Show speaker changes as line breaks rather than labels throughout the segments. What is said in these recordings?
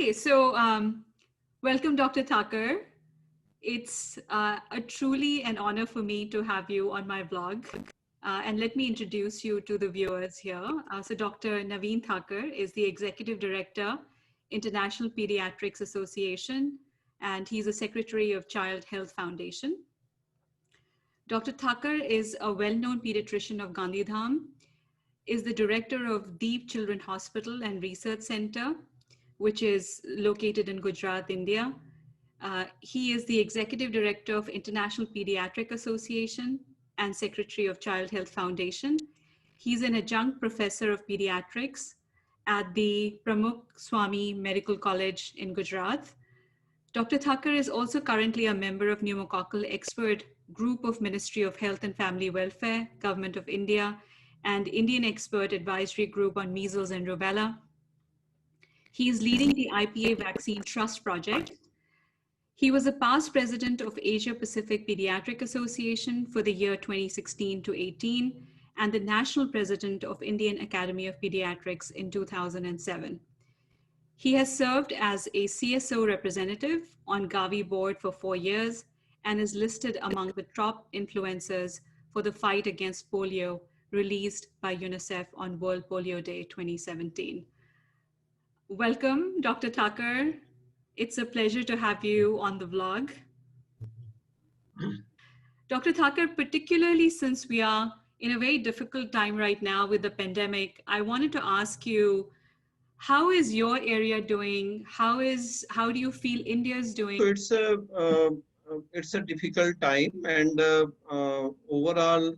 Okay, so welcome, Dr. Thakur. It's a truly an honor for me to have you on my blog. And let me introduce you to the viewers here. So Dr. Naveen Thakur is the Executive Director, International Pediatrics Association, and he's a Secretary of Child Health Foundation. Dr. Thakur is a well-known pediatrician of Gandhidham, is the director of Deep Children Hospital and Research Center, which is located in Gujarat, India. He is the executive director of International Pediatric Association and secretary of Child Health Foundation. He's an adjunct professor of pediatrics at the Pramukh Swami Medical College in Gujarat. Dr. Thakur is also currently a member of pneumococcal expert group of Ministry of Health and Family Welfare, Government of India, and Indian Expert Advisory Group on Measles and Rubella. He is leading the IPA Vaccine Trust Project. He was a past president of Asia Pacific Pediatric Association for the year 2016 to 18, and the national president of Indian Academy of Pediatrics in 2007. He has served as a CSO representative on Gavi board for 4 years and is listed among the top influencers for the fight against polio released by UNICEF on World Polio Day 2017. Welcome, Dr. Thakur. It's a pleasure to have you on the vlog. Dr. Thakur, particularly since we are in a very difficult time right now with the pandemic, I wanted to ask you, how is your area doing? How do you feel India is doing?
It's a difficult time, and overall,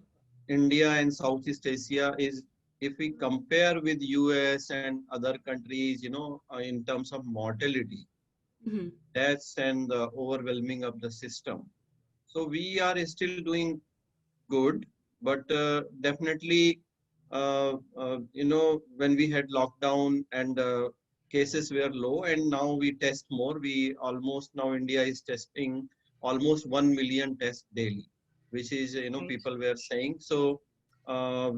India and Southeast Asia is, if we compare with US and other countries, in terms of mortality, deaths and the overwhelming of the system. So we are still doing good, but definitely, when we had lockdown and cases were low, and now we test more. We almost now India is testing almost 1 million tests daily, which is
Right.
people were saying. So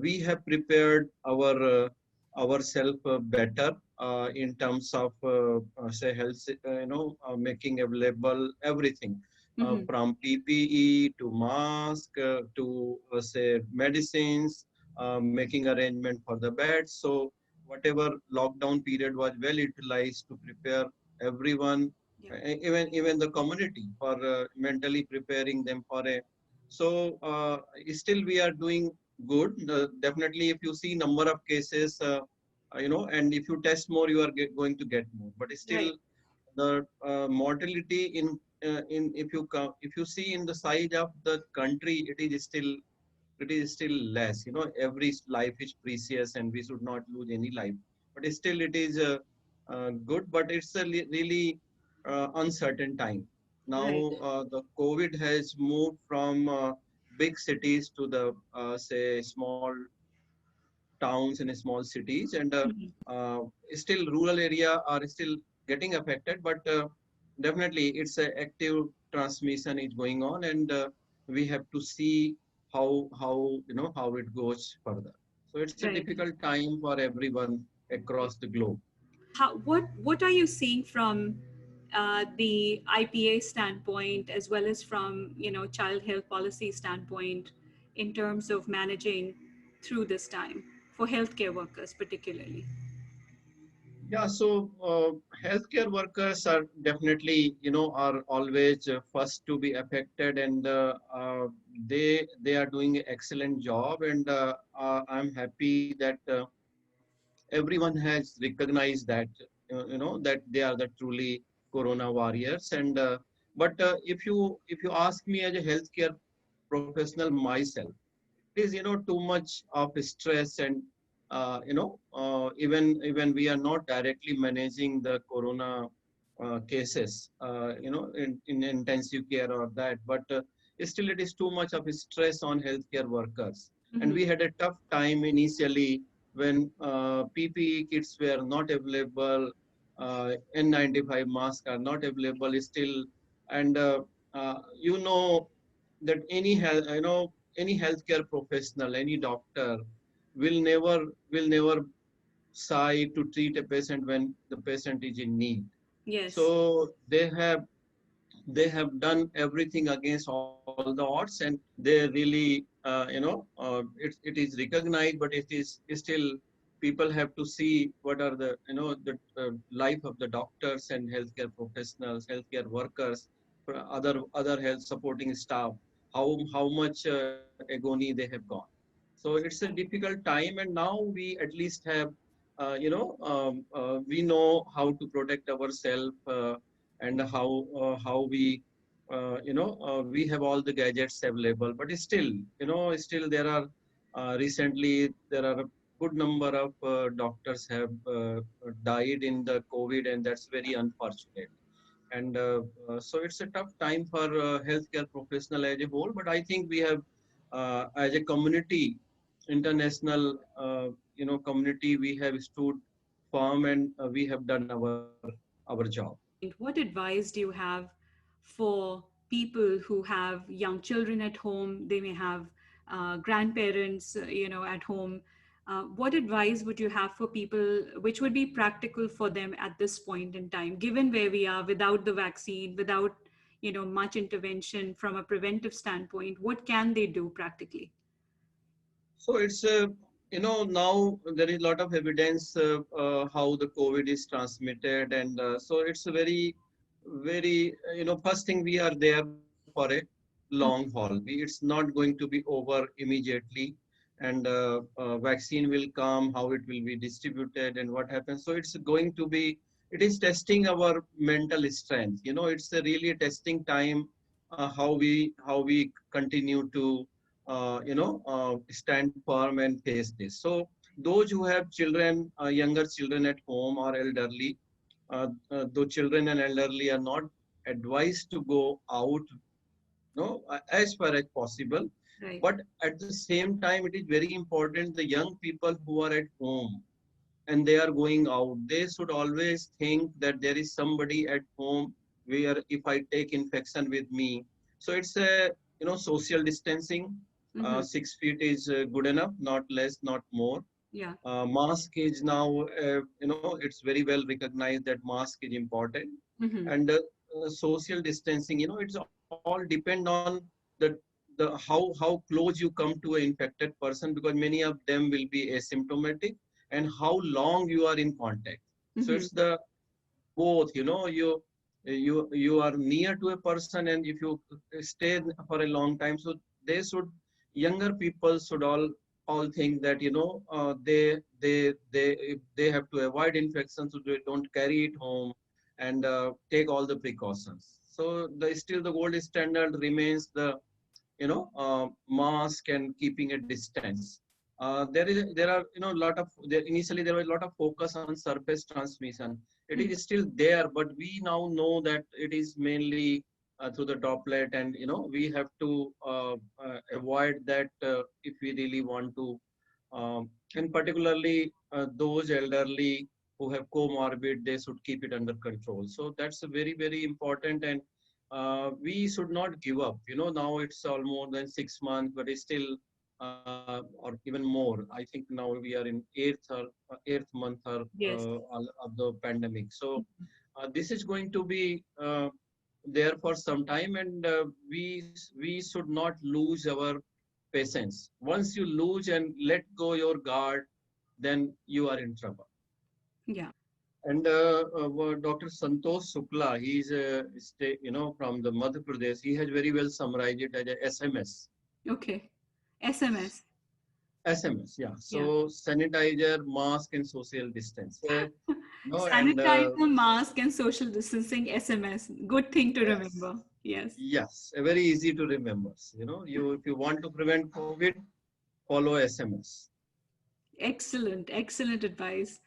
we have prepared ourselves better in terms of say health, making available everything. From PPE to mask to say medicines, making arrangement for the beds. So whatever lockdown period was well utilized to prepare everyone, even the community for mentally preparing them for a. So still we are doing good. Definitely, if you see number of cases, and if you test more, you are going to get more. But still,
Right.
the mortality in if you see in the size of the country, it is still less. Every life is precious, and we should not lose any life. But still, it is good. But it's a really uncertain time. Now,
Right.
the COVID has moved from big cities to the say small towns and small cities, and uh, still rural area are still getting affected. But definitely, it's an active transmission is going on, and we have to see how it goes further. So it's a
Right.
difficult time for everyone across the globe.
What are you seeing from the IPA standpoint, as well as from child health policy standpoint, in terms of managing through this time for healthcare workers, particularly?
Yeah, so healthcare workers are definitely, are always first to be affected, and they are doing an excellent job, and I'm happy that everyone has recognized that, that they are the truly Corona warriors. And but if you ask me as a healthcare professional myself, it is too much of stress, and even we are not directly managing the Corona cases, in intensive care or that, but still it is too much of stress on healthcare workers. And we had a tough time initially when PPE kits were not available, N95 masks are not available still, and that any healthcare professional, any doctor will never sigh to treat a patient when the patient is in need.
Yes.
So they have done everything against all the odds, and they really it is recognized, but it is still people have to see what are the the life of the doctors and healthcare professionals, healthcare workers, other health supporting staff, how much agony they have gone. So it's a difficult time, and now we at least have we know how to protect ourselves, and how we have all the gadgets available, but still still there are recently there are a good number of doctors have died in the COVID, and that's very unfortunate. And so it's a tough time for healthcare professional as a whole, but I think we have as a community, international community, we have stood firm, and we have done our job.
What advice do you have for people who have young children at home? They may have grandparents, at home. What advice would you have for people which would be practical for them at this point in time, given where we are without the vaccine, without, much intervention from a preventive standpoint? What can they do practically?
So it's now there is a lot of evidence how the COVID is transmitted, and so it's a very first thing, we are there for a long haul. It's not going to be over immediately, and vaccine will come, how it will be distributed, and what happens. So it's going to be, it is testing our mental strength. It's a really testing time, how we continue to stand firm and face this. So those who have children, younger children at home or elderly, though children and elderly are not advised to go out, as far as possible.
Right.
But at the same time, it is very important the young people who are at home and they are going out, they should always think that there is somebody at home where if I take infection with me. So it's a social distancing.
Mm-hmm.
6 feet is good enough, not less, not more.
Yeah.
Mask is now, it's very well recognized that mask is important,
Mm-hmm.
and social distancing. It's all depend on the how close you come to an infected person, because many of them will be asymptomatic, and how long you are in contact. So
Mm-hmm.
it's the both. You are near to a person, and if you stay for a long time, so they should, younger people should all think that they have to avoid infection, so they don't carry it home, and take all the precautions. So still the gold standard remains the mask and keeping a distance. There are lot of there initially there was a lot of focus on surface transmission. It is still there, but we now know that it is mainly through the droplet, and we have to avoid that if we really want to, and particularly those elderly who have comorbid, they should keep it under control. So that's a very important, and we should not give up. Now it's all more than 6 months, but it's still, or even more. I think now we are in eighth month
Yes.
of the pandemic. So this is going to be there for some time, and we should not lose our patience. Once you lose and let go your guard, then you are in trouble.
Yeah.
And Dr. Santosh Shukla, he's from the Madhya Pradesh. He has very well summarized it as a SMS.
Okay. SMS.
SMS, yeah.
Yeah.
So sanitizer, mask, and social distance. No, and
Sanitizer, mask, and social distancing, SMS. Good thing to
yes,
remember. Yes.
yes, very easy to remember. You if you want to prevent COVID, follow SMS.
Excellent. Excellent advice.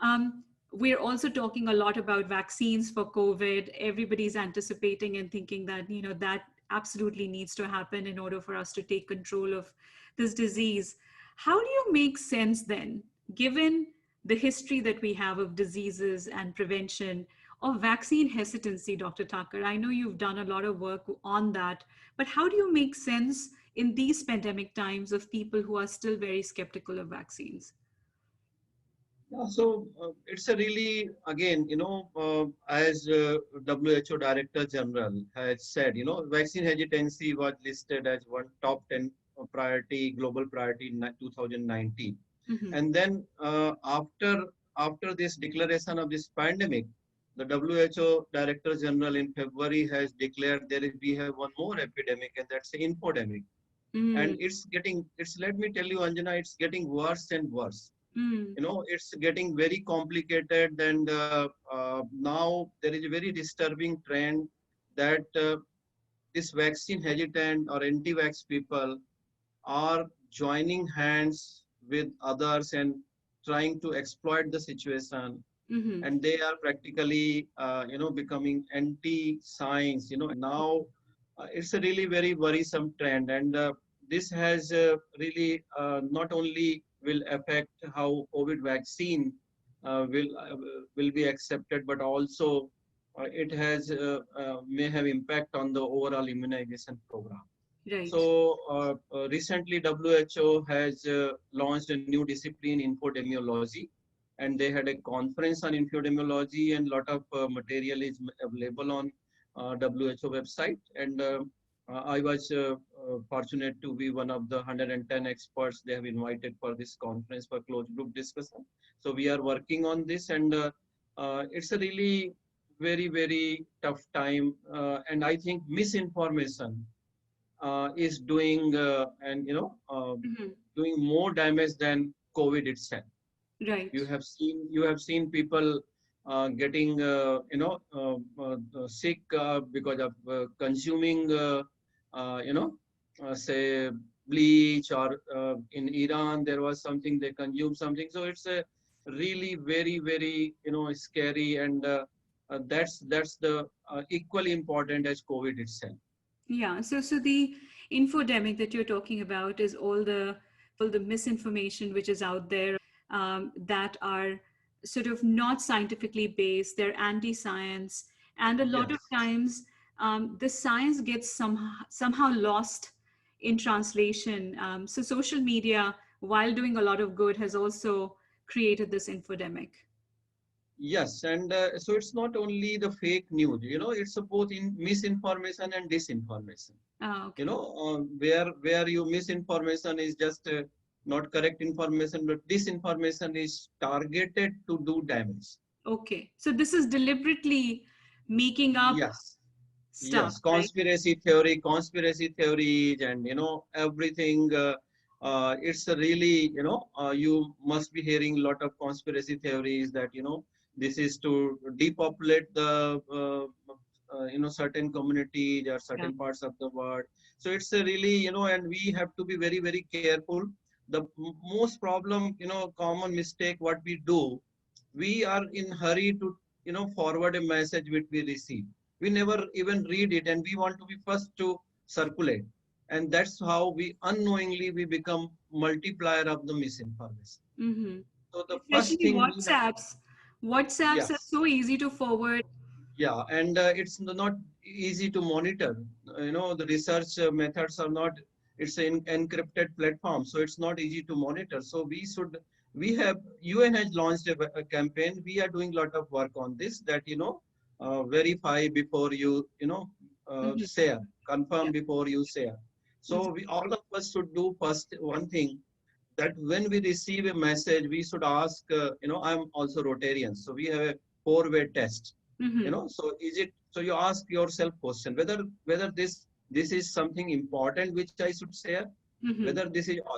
Um, we're also talking a lot about vaccines for COVID. Everybody's anticipating and thinking that, that absolutely needs to happen in order for us to take control of this disease. How do you make sense then, given the history that we have of diseases and prevention, of vaccine hesitancy, Dr. Thakur? I know you've done a lot of work on that, but how do you make sense in these pandemic times of people who are still very skeptical of vaccines?
Yeah, so it's a really, again, as WHO Director General has said, vaccine hesitancy was listed as one top 10 priority, global priority in 2019.
Hmm.
And then after this declaration of this pandemic, the WHO Director General in February has declared we have one more epidemic, and that's the infodemic. And
Mm.
let me tell you, Anjana, it's getting worse and worse.
Mm.
It's getting very complicated, and now there is a very disturbing trend that this vaccine hesitant or anti-vax people are joining hands with others and trying to exploit the situation,
Hmm.
and they are practically becoming anti-science, and now it's a really very worrisome trend, and this has really not only will affect how COVID vaccine will be accepted, but also it has may have impact on the overall immunization program.
Right.
So recently, WHO has launched a new discipline, infodemiology, and they had a conference on infodemiology, and lot of material is available on WHO website. And I was fortunate to be one of the 110 experts they have invited for this conference for closed group discussion. So we are working on this, and it's a really very tough time, and I think misinformation is doing
Hmm.
doing more damage than COVID itself.
Right.
You have seen people getting sick because of consuming say bleach, or in Iran there was something they consumed something. So it's a really very scary, and that's the equally important as COVID itself.
Yeah. So the infodemic that you're talking about is all the misinformation which is out there, that are sort of not scientifically based. They're anti-science, and a lot of
Yes.
times the science gets somehow lost in translation. So social media, while doing a lot of good, has also created this infodemic.
Yes, and so it's not only the fake news, it's both in misinformation and disinformation.
Ah, okay.
Where you misinformation is just not correct information, but disinformation is targeted to do damage.
Okay. So this is deliberately making up
Yes,
stuff,
yes,
right?
conspiracy theories, and everything. It's a really, you must be hearing a lot of conspiracy theories that this is to depopulate the certain communities or
Yeah.
certain parts of the world. So it's a really, and we have to be very careful. The most problem, common mistake what we do, we are in hurry to forward a message which we receive. We never even read it, and we want to be first to circulate, and that's how we unknowingly we become multiplier of the misinformation.
Hmm.
So the first
Especially
thing we have,
WhatsApps. WhatsApps are
yes,
so easy to forward.
yeah, and it's not easy to monitor. The research methods are not, it's an encrypted platform, so it's not easy to monitor. So we have, UN has launched a campaign. We are doing a lot of work on this, that verify before you
Hmm.
share,
Yeah.
confirm before you share.
Mhm.
So we all of us should do first one thing, that when we receive a message, we should ask, I'm also Rotarian, so we have a four-way test.
Mhm.
So is it, so you ask yourself question, whether this is something important which I should share, whether
Mhm.
this is
Mhm.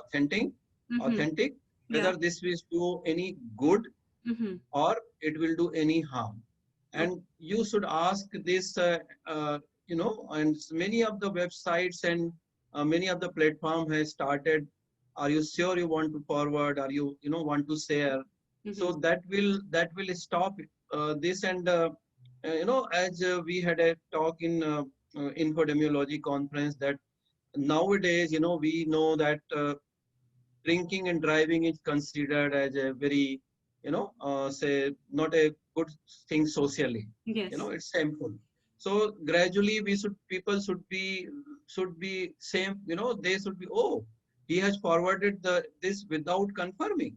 authentic,
Yeah.
whether this will do any good
Mhm.
or it will do any harm.
Okay.
And you should ask this, and many of the websites and many of the platform has started, are you sure you want to forward, are you want to share? So
Mhm.
that will stop this. And as we had a talk in infodemiology conference, that nowadays we know that drinking and driving is considered as a very, say, not a good thing socially.
Yes.
It's shameful. So gradually people should be same. They should be, oh, he has forwarded this without confirming.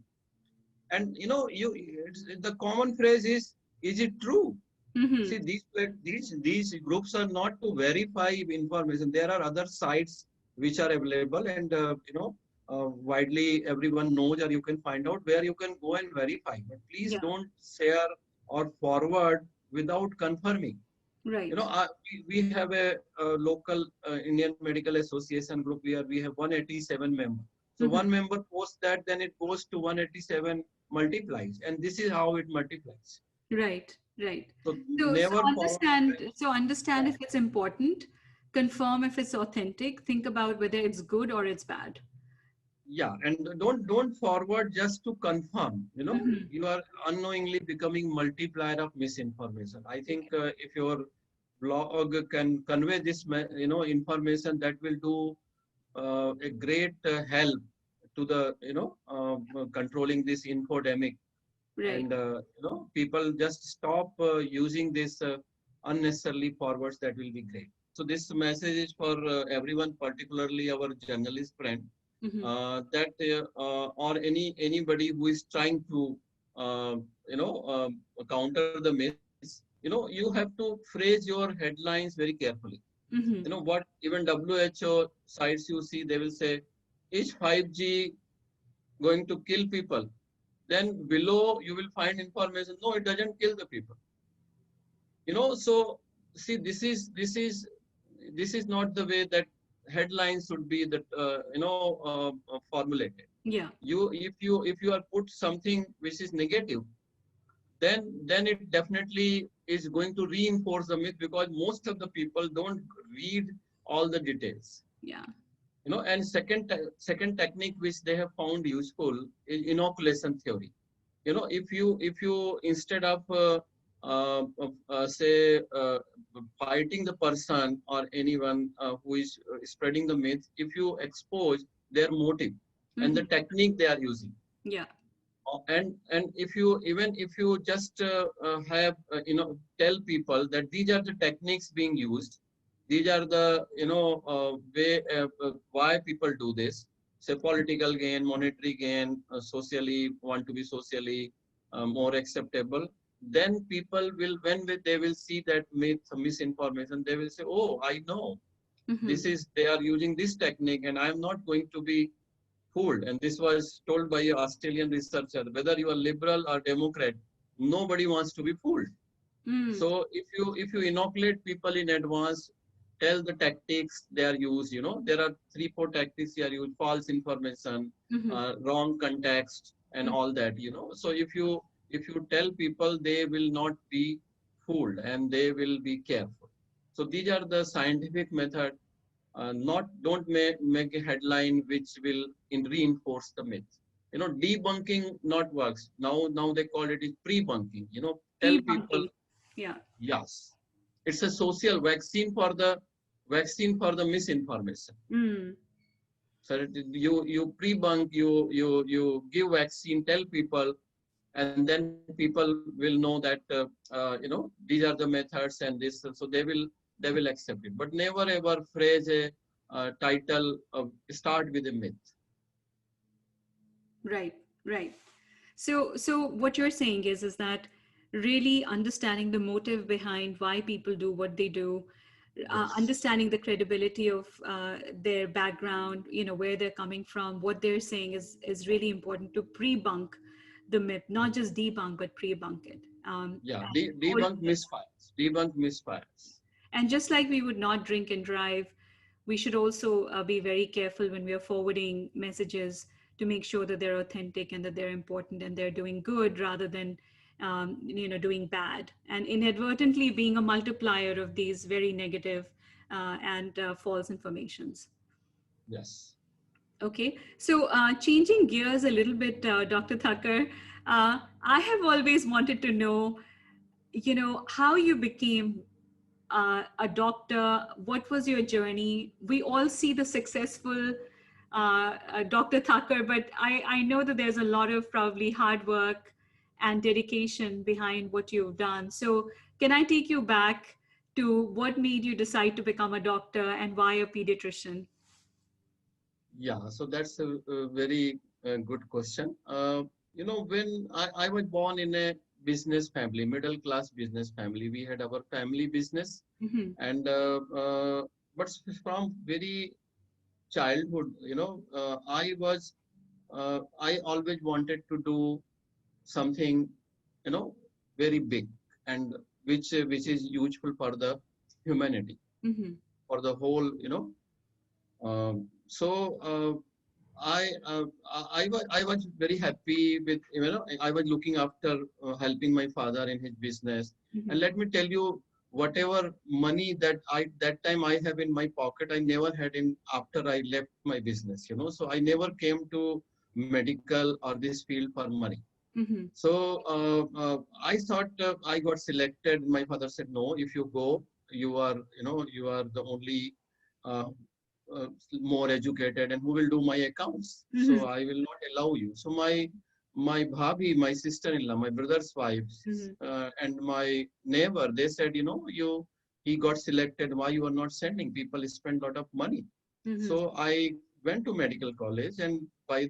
And the common phrase is it true?
Mm-hmm.
See, these groups are not to verify information. There are other sites which are available, and widely everyone knows, or you can find out where you can go and verify. But please
Yeah.
don't share or forward without confirming.
Right.
We have a local Indian Medical Association group where we have 187 members. So
Mm-hmm.
one member posts that, then it goes to 187 multiplies, and this is how it multiplies.
Right. Right.
So
So
never forward.
understand. So understand if it's important. Confirm if it's authentic. Think about whether it's good or it's bad.
Yeah, and don't forward just to confirm.
Mm-hmm.
You are unknowingly becoming multiplier of misinformation. I think if your blog can convey this information, that will do a great help to the controlling this infodemic.
Right.
And people just stop using this unnecessarily forwards. That will be great. So this message is for everyone, particularly our journalist friend,
Mm-hmm.
that or anybody who is trying to counter the myths. You have to phrase your headlines very carefully.
Mm-hmm.
What even WHO sites you see, they will say, is 5G going to kill people? Then below you will find information, no, it doesn't kill the people. So see, this is not the way that headlines should be that formulated.
Yeah.
If you are put something which is negative, then it definitely is going to reinforce the myth, because most of the people don't read all the details.
Yeah.
And second technique which they have found useful is inoculation theory. If you instead of say fighting the person or anyone who is spreading the myth, if you expose their motive and
Mm-hmm.
the technique they are using.
Yeah.
And if you just have tell people that these are the techniques being used, these are the way why people do this, say political gain, monetary gain, socially want to be socially more acceptable, then people will, when they will see that misinformation, they will say, oh, I know
Mm-hmm.
they are using this technique, and I am not going to be fooled. And this was told by an Australian researcher. Whether you are liberal or Democrat, nobody wants to be fooled.
Mm.
So if you inoculate people in advance, tell the tactics they are used. There are 3-4 tactics they are used: false information,
Mm-hmm.
wrong context, and all that. So if you tell people, they will not be fooled and they will be careful. So these are the scientific method. Not don't make a headline which will reinforce the myth. Debunking not works. Now they call it is pre-bunking. Tell people,
Debunking. Yeah.
yes, it's a social vaccine for the misinformation.
Mm.
So you pre-bunk, you give vaccine, tell people, and then people will know that these are the methods, and this, so they will accept it. But never ever phrase a title of start with a myth.
Right. Right. So what you're saying is that really understanding the motive behind why people do what they do,
Yes.
understanding the credibility of their background, where they're coming from, what they're saying is really important to pre-bunk the myth, not just debunk, but pre-bunk it.
Yeah.
And
Debunk misfires. Debunk misfires.
And just like we would not drink and drive, we should also be very careful when we are forwarding messages to make sure that they're authentic and that they're important and they're doing good rather than doing bad, and inadvertently being a multiplier of these very negative and false informations.
Yes.
Okay, so changing gears a little bit, Dr. Thakur, I have always wanted to know, how you became a doctor. What was your journey? We all see the successful Dr. Thakur, but I know that there's a lot of probably hard work and dedication behind what you've done. So can I take you back to what made you decide to become a doctor and why a pediatrician?
Yeah. So that's a very good question. when I was born in a business family, middle class business family, we had our family business,
Mm-hmm.
and but from very childhood, I always wanted to do something, you know, very big, and which is useful for the humanity,
Mm-hmm.
for the whole, so I was very happy with, I was looking after, helping my father in his business.
Mm-hmm.
And let me tell you, whatever money that time I have in my pocket, I never had in after I left my business. So I never came to medical or this field for money.
Mm-hmm.
So I thought, I got selected. My father said, no, if you go, you are the only uh, more educated, and who will do my accounts. So
Mm-hmm.
I will not allow you. So my bhabhi, my sister-in-law, my brother's wives,
Mm-hmm.
and my neighbor, they said, he got selected. Why you are not sending? People spend a lot of money.
Mm-hmm.
So I went to medical college, and by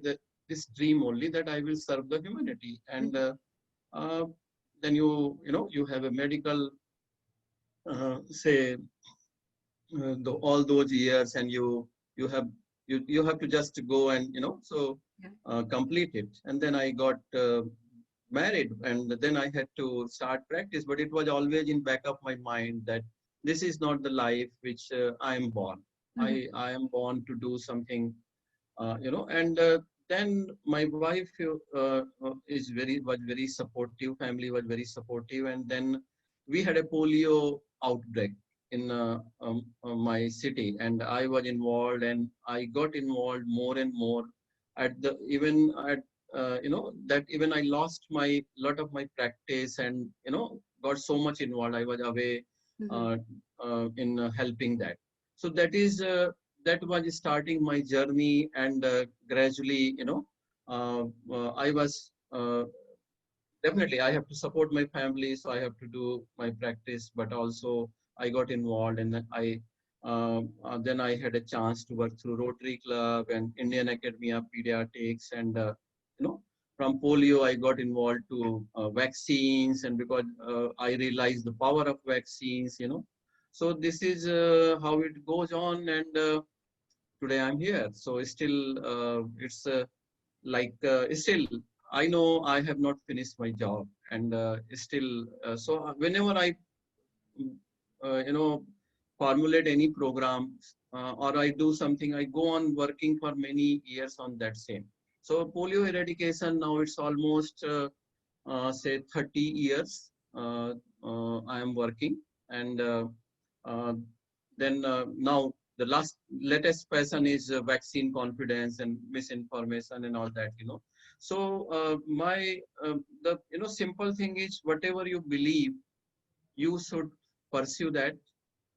this dream only that I will serve the humanity. And uh, then you have a medical, say, all those years, and you have to just go and
Yeah.
complete it. And then I got married, and then I had to start practice, but it was always in back of my mind that this is not the life which I am born. i
Mm-hmm.
I am born to do something, and then my wife was very supportive. Family was very supportive. And then we had a polio outbreak in my city, and I was involved, and I got involved more and more at the even at that even I lost my lot of my practice, and got so much involved. I was away
Mm-hmm.
uh, in helping that. So that was starting my journey. And gradually, I was definitely, I have to support my family, so I have to do my practice, but also I got involved. And then I had a chance to work through Rotary Club and Indian Academy of Pediatrics. And you know from polio I got involved to vaccines, and because I realized the power of vaccines. So this is how it goes on. And today I'm here. So still, it's still, I know I have not finished my job. And still, so whenever I you know formulate any program, or I do something, I go on working for many years on that same. So polio eradication, now it's almost say 30 years I am working. And uh, then now the latest person is vaccine confidence and misinformation and all that. So my the simple thing is, whatever you believe, you should pursue that.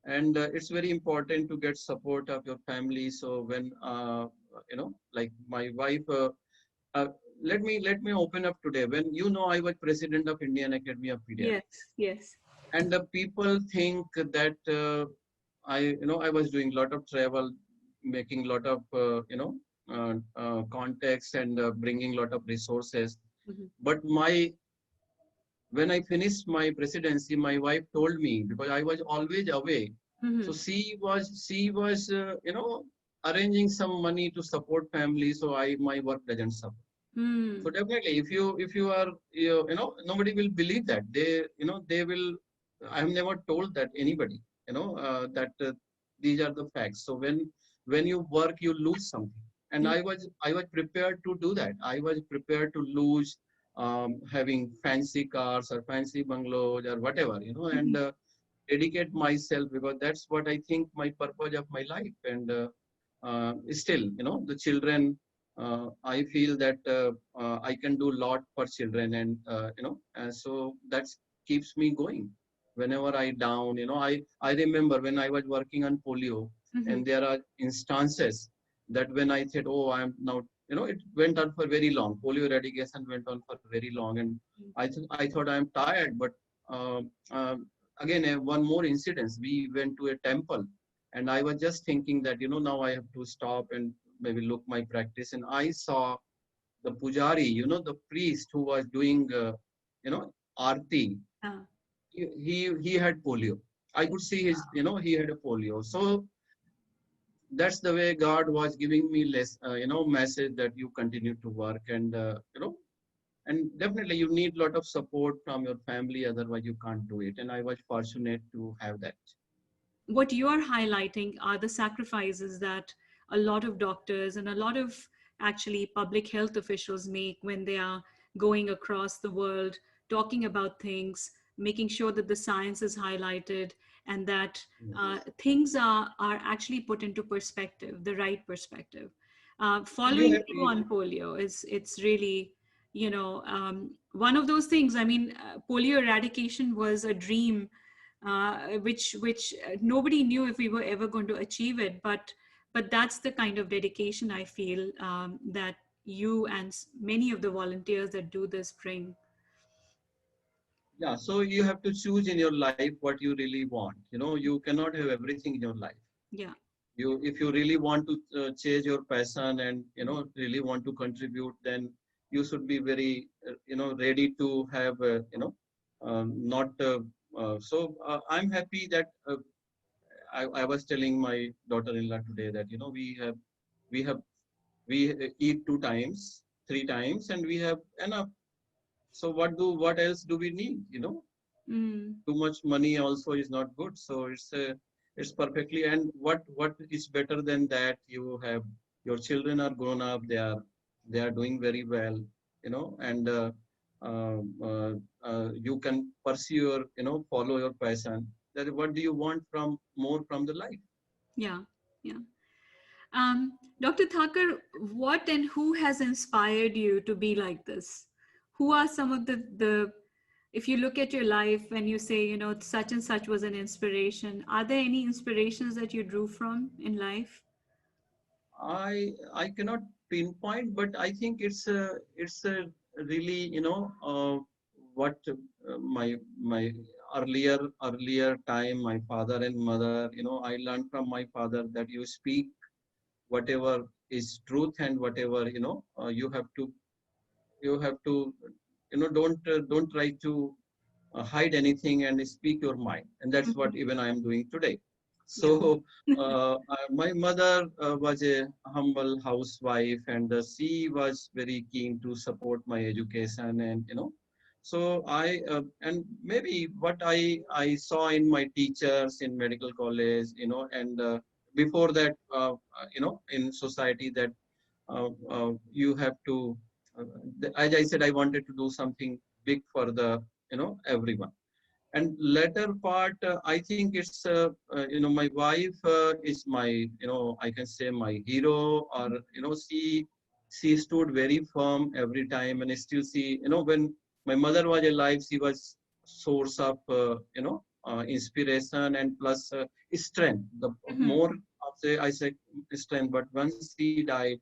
And it's very important to get support of your family. So when like my wife, uh, let me open up today. When I was president of Indian Academy of
Yes.
Pediatrics,
Yes.
and the people think that I was doing a lot of travel, making a lot of contacts, and bringing a lot of resources.
Mm-hmm.
But when I finished my presidency, my wife told me, because I was always away.
Mm-hmm.
So she was arranging some money to support family, so my work doesn't suffer.
Mm.
So definitely, if you are, nobody will believe that. They will. I have never told that anybody. That these are the facts. So when you work, you lose something. And I was prepared to do that. I was prepared to lose having fancy cars or fancy bungalows or whatever. And
Mm-hmm.
dedicate myself, because that's what I think my purpose of my life. And still, the children, I feel that I can do a lot for children. And so that keeps me going. Whenever I down, I remember when I was working on polio,
Mm-hmm.
and there are instances that when I said, oh, I'm now, it went on for very long. Polio eradication went on for very long. And I thought I'm tired. But um, um, again, one more incident. We went to a temple, and I was just thinking that, now I have to stop and maybe look my practice. And I saw the pujari, the priest who was doing, arti,
Yeah.
he had polio. I could see his, he had a polio. So that's the way God was giving me less, message that you continue to work, and definitely you need a lot of support from your family, otherwise you can't do it. And I was fortunate to have that.
What you are highlighting are the sacrifices that a lot of doctors and a lot of actually public health officials make when they are going across the world talking about things, making sure that the science is highlighted and that
Yes.
things are actually put into perspective, the right perspective.
You
Following
have
through on polio is it's really one of those things. I mean, polio eradication was a dream which nobody knew if we were ever going to achieve it, but that's the kind of dedication I feel that you and many of the volunteers that do this bring.
Yeah, so you have to choose in your life what you really want. You cannot have everything in your life.
Yeah.
If you really want to chase your passion and really want to contribute, then you should be very ready to have not I'm happy that I was telling my daughter-in-law today that we have we eat 2 times, 3 times, and we have enough. So what else do we need?
Mm.
Too much money also is not good. So it's perfectly. And what is better than that? You have your children are grown up. They are doing very well. And uh, uh, you can pursue your follow your passion. That what do you want from more from the life?
Yeah. Yeah. Dr. Thakur, what and who has inspired you to be like this? Who are some of the if you look at your life and you say, such and such was an inspiration, are there any inspirations that you drew from in life?
I cannot pinpoint, but I think it's a really what my earlier time, my father and mother, I learned from my father that you speak whatever is truth, and whatever you have to don't try to hide anything and speak your mind. And that's what
Mhm.
even I am doing today.
Yeah.
So my mother was a humble housewife, and she was very keen to support my education. And so and maybe what I saw in my teachers in medical college, and before that, in society, that you have to, as I said, I wanted to do something big for the everyone. And latter part, I think it's my wife is my, I can say, my hero. Or she stood very firm every time, and still she, when my mother was alive, she was source of inspiration, and plus strength. The
Mhm.
more of say I say strength. But once she died,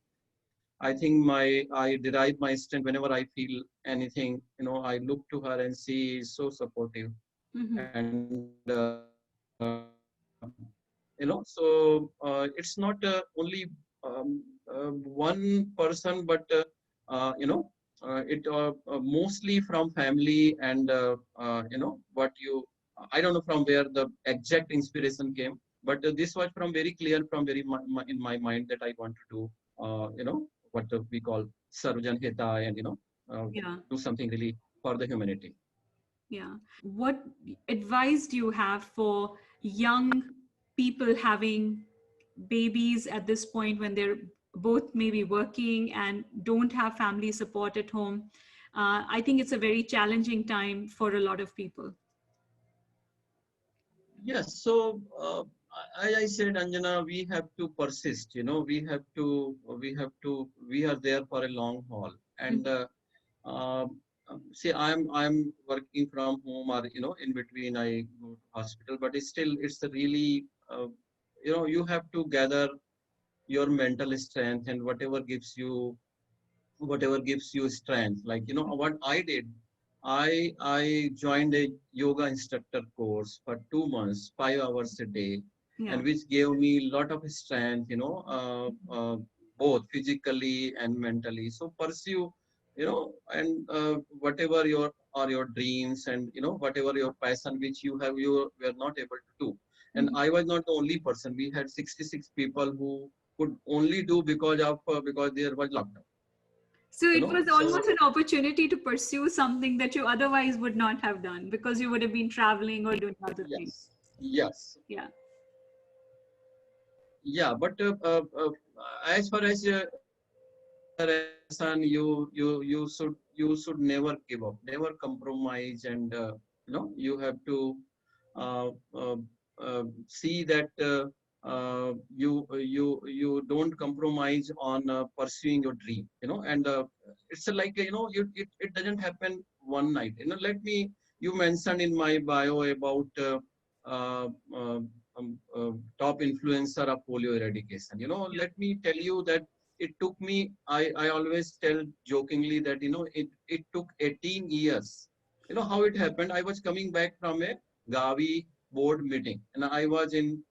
I think I derive my strength whenever I feel anything. I look to her, and she is so supportive.
Mhm.
And it's not only one person, but it mostly from family. And what you I don't know from where the exact inspiration came, but this was from very clear, from very in my mind, that I want to do what we call sarvajan hita, and
Yeah.
do something really for the humanity.
Yeah. What advice do you have for young people having babies at this point when they're both maybe working and don't have family support at home? I think it's a very challenging time for a lot of people.
Yes, so as I said, Anjana, we have to persist. We are there for a long haul. And uh, see, I'm working from home, or in between I go to hospital, but it's a really you have to gather your mental strength, and whatever gives you strength. Like what I did, I joined a yoga instructor course for 2 months, 5 hours a day,
Yeah.
and which gave me a lot of strength. both physically and mentally. So pursue, and whatever your dreams, and whatever your passion which you have, you were not able to do. And
Mhm.
I was not the only person. We had 66 people who could only do because there was lockdown.
So it was
So
almost an opportunity to pursue something that you otherwise would not have done because you would have been traveling or doing other things.
yes, yes,
Yeah.
yeah. But as far as career and passion, you should never give up, never compromise, and you have to uh, uh, see that you don't compromise on pursuing your dream. And it's like it doesn't happen one night. You mentioned in my bio about uh, uh, top influencer of polio eradication.
Yeah.
Let me tell you that it took me, I always tell jokingly that it took 18 years. How it happened. I was coming back from a Gavi board meeting, and I was in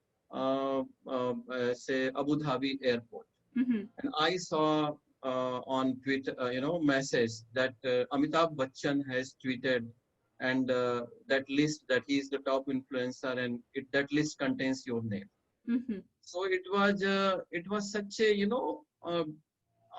say Abu Dhabi airport,
Hmm.
and I saw on Twitter, message that Amitabh Bachchan has tweeted, and that list, that he is the top influencer, and that list contains your name.
Hmm.
So it was such a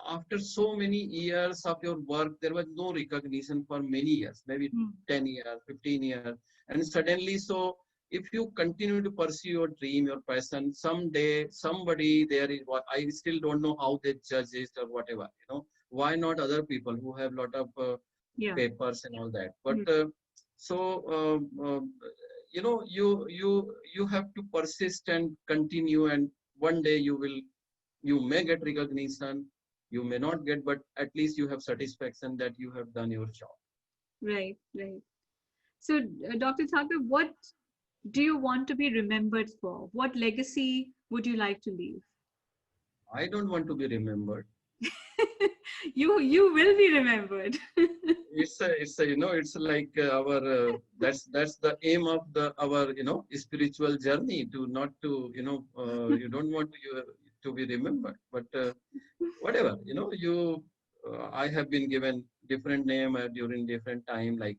after so many years of your work, there was no recognition for many years, maybe 10 years, 15 years. And suddenly, so if you continue to pursue your dream, your passion, someday somebody there is what I still don't know how they judge it or whatever. Why not other people who have lot of
Yeah.
papers and all that? But
Mhm.
so you have to persist and continue, and one day you may get recognition, you may not get, but at least you have satisfaction that you have done your job.
Right, right. So, Dr. Thakur, what do you want to be remembered for? What legacy would you like to leave?
I don't want to be remembered.
You will be remembered.
It's like our that's the aim of the our spiritual journey, to not to you don't want to be remembered, but whatever, I have been given different name during different time, like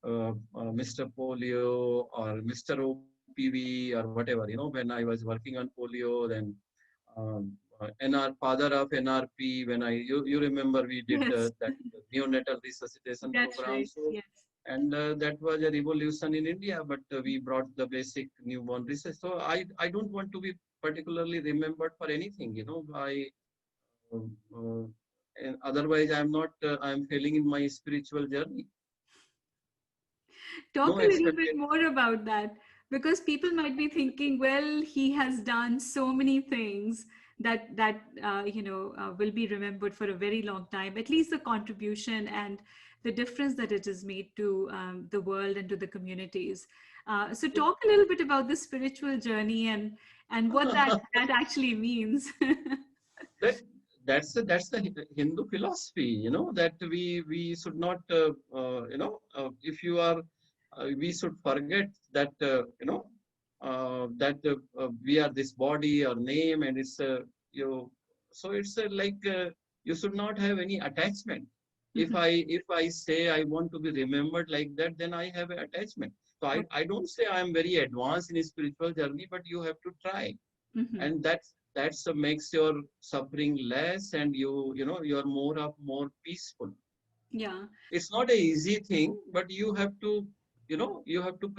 Mr. Polio or Mr. OPV or whatever. When I was working on polio, then NR, father of NRP. When you remember, we did
Yes,
that neonatal resuscitation
that's
program.
right.
So,
Yes.
and that was a revolution in India. But we brought the basic newborn research. So I don't want to be particularly remembered for anything. Um, uh, and otherwise I'm not. I'm failing in my spiritual journey.
Talk
No
a little bit
expectation.
more about that because people might be thinking, well, he has done so many things that will be remembered for a very long time. At least the contribution and the difference that it has made to the world and to the communities. So, talk a little bit about the spiritual journey and what that actually means.
that that's the Hindu philosophy, that we should not if you are we should forget that we are this body or name, and it's you so it's like you should not have any attachment. if
Mhm.
i if I say I want to be remembered like that, then I have an attachment. So I don't say I am very advanced in spiritual journey, but you have to try,
Mhm.
and that's makes your suffering less, and you're more peaceful.
Yeah.
It's not a easy thing, but you have to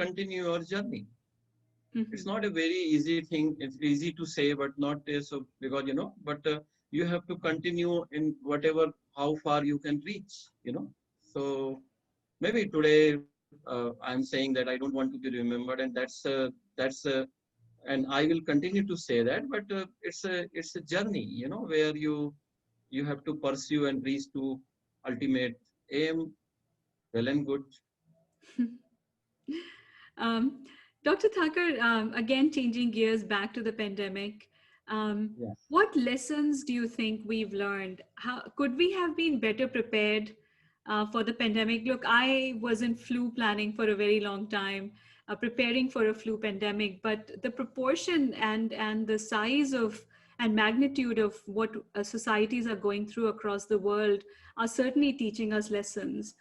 continue your journey. It's
Mhm.
not a very easy thing. It's easy to say, but not so, because but you have to continue in whatever, how far you can reach. So maybe today I'm saying that I don't want to be remembered, and that's and I will continue to say that. But it's a journey, where you have to pursue and reach to ultimate aim. Well and good.
Um, Dr. Thakur, again, changing gears back to the pandemic,
Yeah.
what lessons do you think we've learned? How could we have been better prepared for the pandemic? Look, I was in flu planning for a very long time, preparing for a flu pandemic, but the proportion and the size of and magnitude of what societies are going through across the world are certainly teaching us lessons.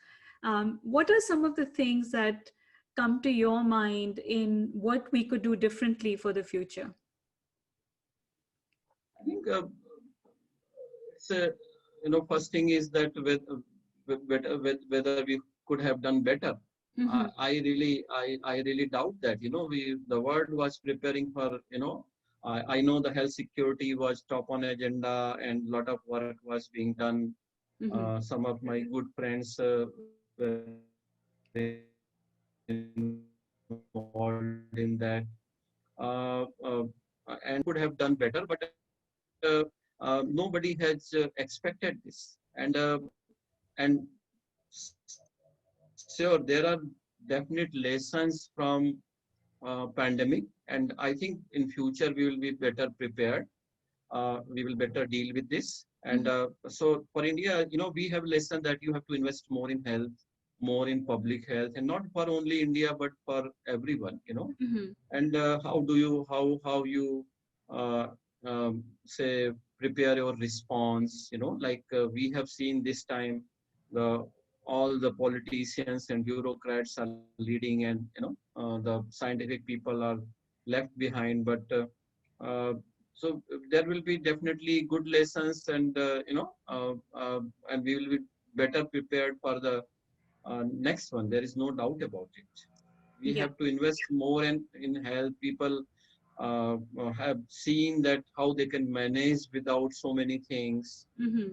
What are some of the things that come to your mind in what we could do differently for the future?
I think it's first thing is that whether we could have done better.
Mm-hmm.
I really doubt that. The world was preparing for, I know the health security was top on agenda and a lot of work was being done.
Mm-hmm.
Some of my good friends were involved in that, and could have done better, but nobody has expected this. And sure, there are definite lessons from pandemic, and I think in future we will be better prepared. We will better deal with this. And so for India, we have lesson that you have to invest more in health, more in public health, and not for only India but for everyone.
Mm-hmm.
And how you uh, say prepare your response. Like we have seen this time, the all the politicians and bureaucrats are leading, and the scientific people are left behind. But uh, so there will be definitely good lessons, and and we will be better prepared for the next one. There is no doubt about it. We
Yeah.
have to invest more in health. People have seen that how they can manage without so many things,
Mm-hmm.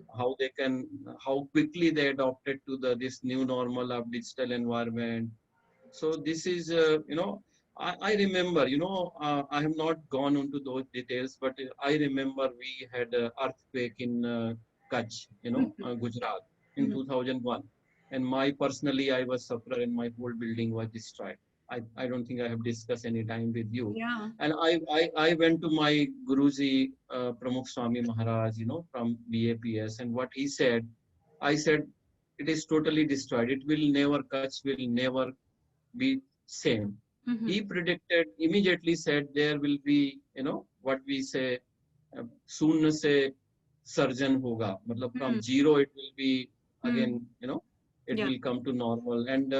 how quickly they adopted to this new normal of digital environment. So this is, I remember, I have not gone into those details, but I remember we had an earthquake in Kutch, Gujarat in
Mm-hmm.
2001. And personally, I was sufferer and my whole building was destroyed. I don't think I have discussed any time with you.
Yeah.
And I went to my Guruji, Pramukh Swami Maharaj, from BAPS, and what he said, I said, it is totally destroyed. It will never, Kutch will never be same.
Mm-hmm.
He predicted, immediately said there will be, what we say, soon se surgeon hoga. Matlab
Mm-hmm.
from zero it will be
Mm-hmm.
again, it
Yeah.
will come to normal. And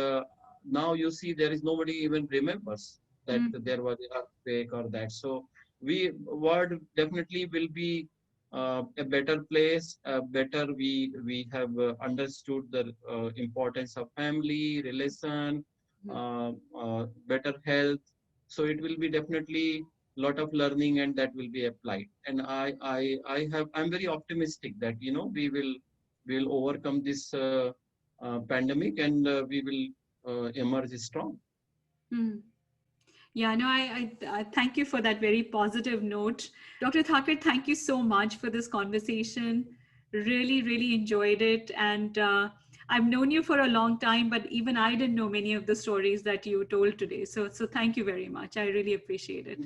now you see there is nobody even remembers that
Mm-hmm.
there was an earthquake or that. So world definitely will be a better place. Better we have understood the importance of family relation, better health. So it will be definitely lot of learning, and that will be applied. And I'm very optimistic that we will overcome this pandemic, and we will emerge strong.
Mm-hmm. Yeah, no, I thank you for that very positive note. Dr. Thakur, thank you so much for this conversation. Really, really enjoyed it. And I've known you for a long time, but even I didn't know many of the stories that you told today. So thank you very much. I really appreciate it.